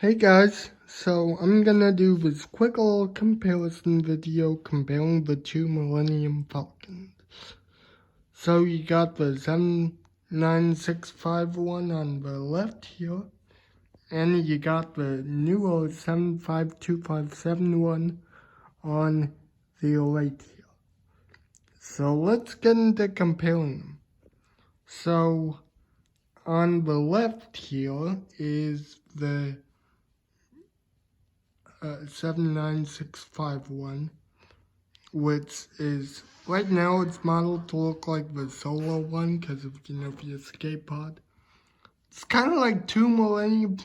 Hey guys, so I'm gonna do this quick little comparison video comparing the two Millennium Falcons. So you got the 79651 on the left here, and you got the newer 75257 on the right here. So let's get into comparing them. So on the left here is the 79651, which is right now it's modeled to look like the solo one because of the escape pod. It's kind of like two Millennium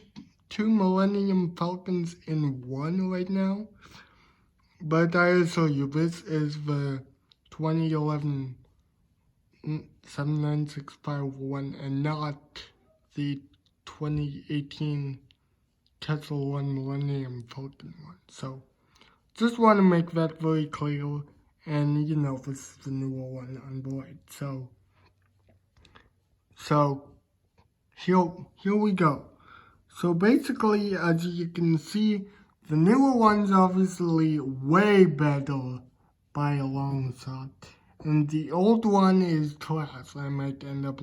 Falcons in one right now. But I'll show you. This is the 2011 79651 and not the 2018 Tesla 1 Millennium Falcon one. So, just want to make that very clear. And, this is the newer one on the right. So here we go. So basically, as you can see, the newer one's obviously way better by a long shot. And the old one is trash. I might end up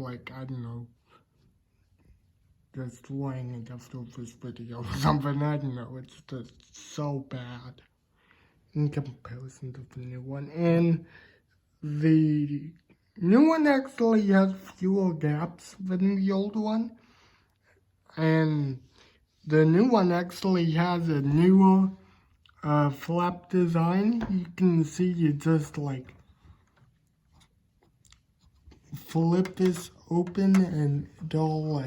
destroying it after this video or something. I don't know. It's just so bad in comparison to the new one. And the new one actually has fewer gaps than the old one. And the new one actually has a newer flap design. You can see you just flip this open and it all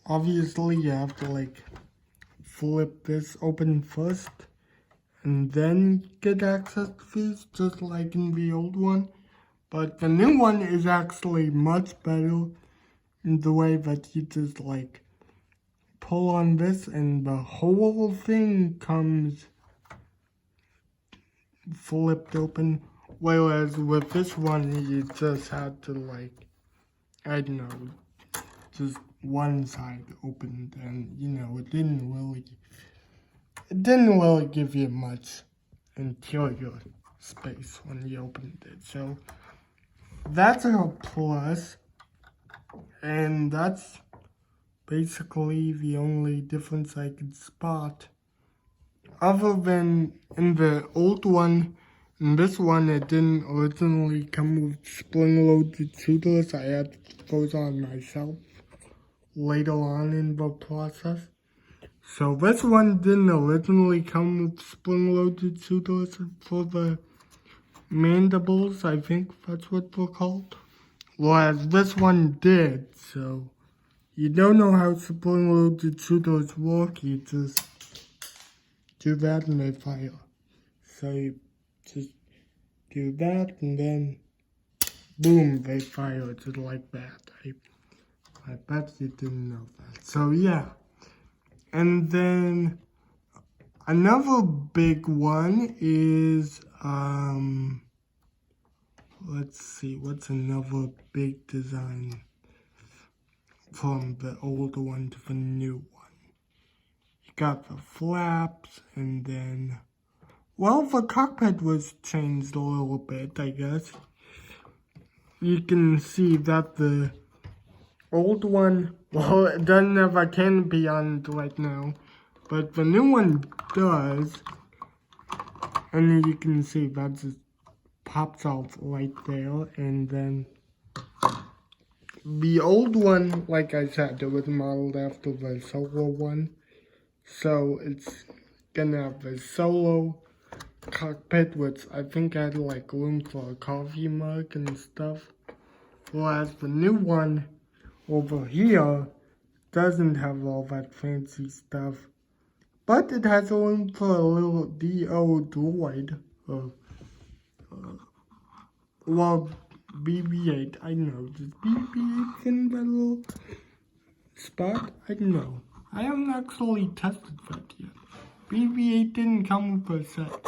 obviously you have to flip this open first and then get access to these, just like in the old one. But the new one is actually much better in the way that you just pull on this and the whole thing comes flipped open. Whereas with this one, you just had to just one side opened, and it didn't really give you much interior space when you opened it. So that's a plus, and that's basically the only difference I could spot. Other than in the old one, in this one it didn't originally come with spring-loaded shooters. I had those on myself later on in the process. So this one didn't originally come with spring-loaded shooters for the mandibles, I think that's what they're called. Whereas this one did, so you don't know how spring-loaded shooters work, you just do that and they fire. So you just do that and then boom, they fire just like that. I bet you didn't know that. So yeah. And then another big one is, let's see, what's another big design from the old one to the new one? You got the flaps, and then, well, the cockpit was changed a little bit, I guess. You can see that the old one, well, it doesn't have a canopy on it right now, but the new one does. And you can see that just pops off right there. And then the old one, like I said, it was modeled after the solo one. So it's gonna have a solo cockpit, which I think had room for a coffee mug and stuff. Whereas the new one over here doesn't have all that fancy stuff. But it has room for a little DO droid. Well, BB-8, I don't know. Does BB-8 in that little spot? I don't know. I haven't actually tested that yet. BB-8 didn't come with a set.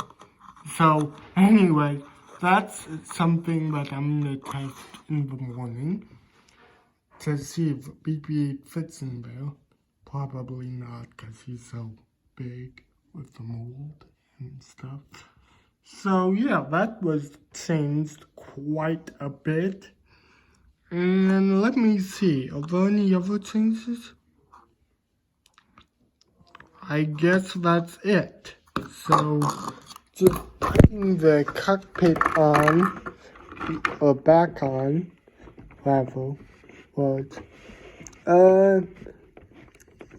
So, anyway, that's something that I'm going to test in the morning to see if BB-8 fits in there probably not, because he's so big with the mold and stuff. So yeah, that was changed quite a bit. And let me see, are there any other changes? I guess that's it. So, just putting the cockpit on, or back on, whatever words.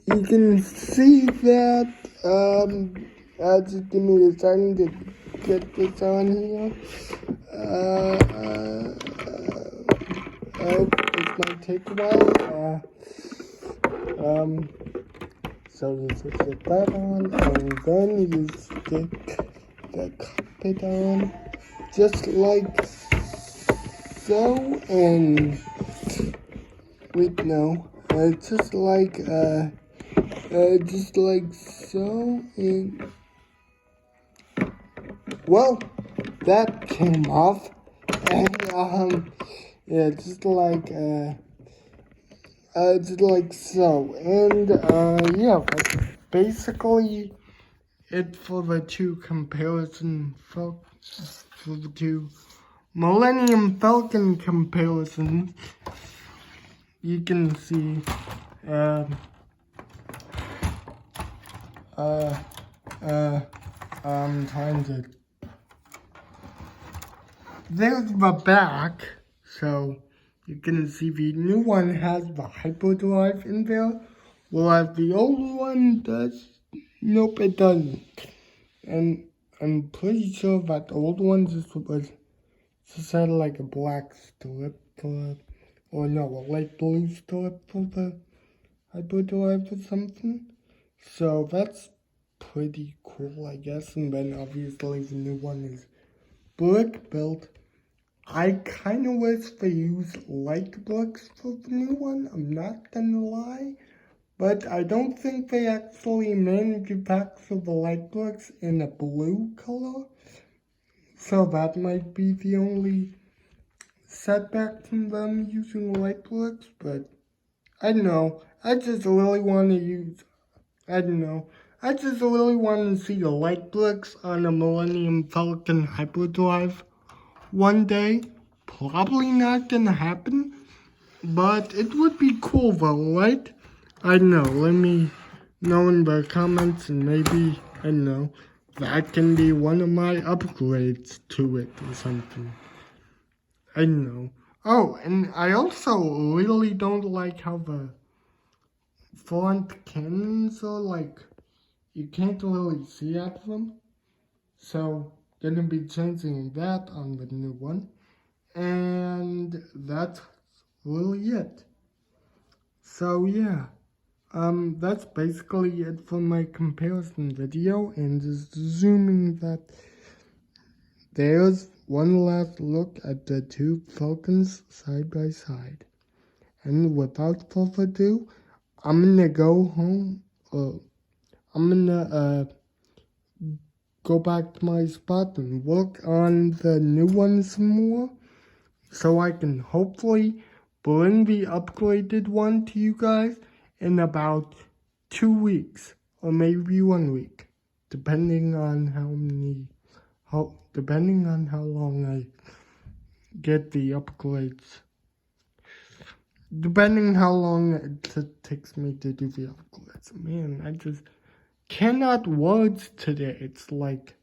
You can see that, just give me a second to get this on here. This might take a while. So you just get that on, and then you stick the cockpit on, just like so, and wait, no, just like so, and well, that came off, and yeah, just like so, and yeah, that's basically it for the two comparison, for the two Millennium Falcon comparisons. You can see, I'm trying to, there's the back, so you can see the new one has the hyperdrive in there, whereas the old one does, nope, it doesn't. And I'm pretty sure that the old one just had like a black strip for, or no, a light blue strip for the hyperdrive or something. So that's pretty cool, I guess. And then obviously the new one is brick built. I kind of wish they used light bricks for the new one, I'm not gonna lie. But I don't think they actually manufacture the light bricks in a blue color. So that might be the only setback from them using light bricks. But I don't know. I just really want to see the light bricks on a Millennium Falcon hyperdrive one day. Probably not gonna happen, but it would be cool though, right? I don't know, let me know in the comments, and maybe, I don't know, that can be one of my upgrades to it or something. I don't know. Oh, and I also really don't like how the front cannons are like, you can't really see at them. So, gonna be changing that on the new one. And that's really it. So yeah, that's basically it for my comparison video, and just assuming that there's one last look at the two Falcons side by side. And without further ado, I'm gonna go home, I'm gonna go back to my spot and work on the new one some more, so I can hopefully bring the upgraded one to you guys in about 2 weeks, or maybe 1 week, depending on how long I get the upgrades. Depending how long it takes me to do the upgrades. Man, I just cannot words today. It's like,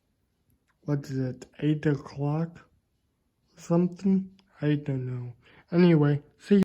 what is it, 8 o'clock? Something? I don't know. Anyway, see you.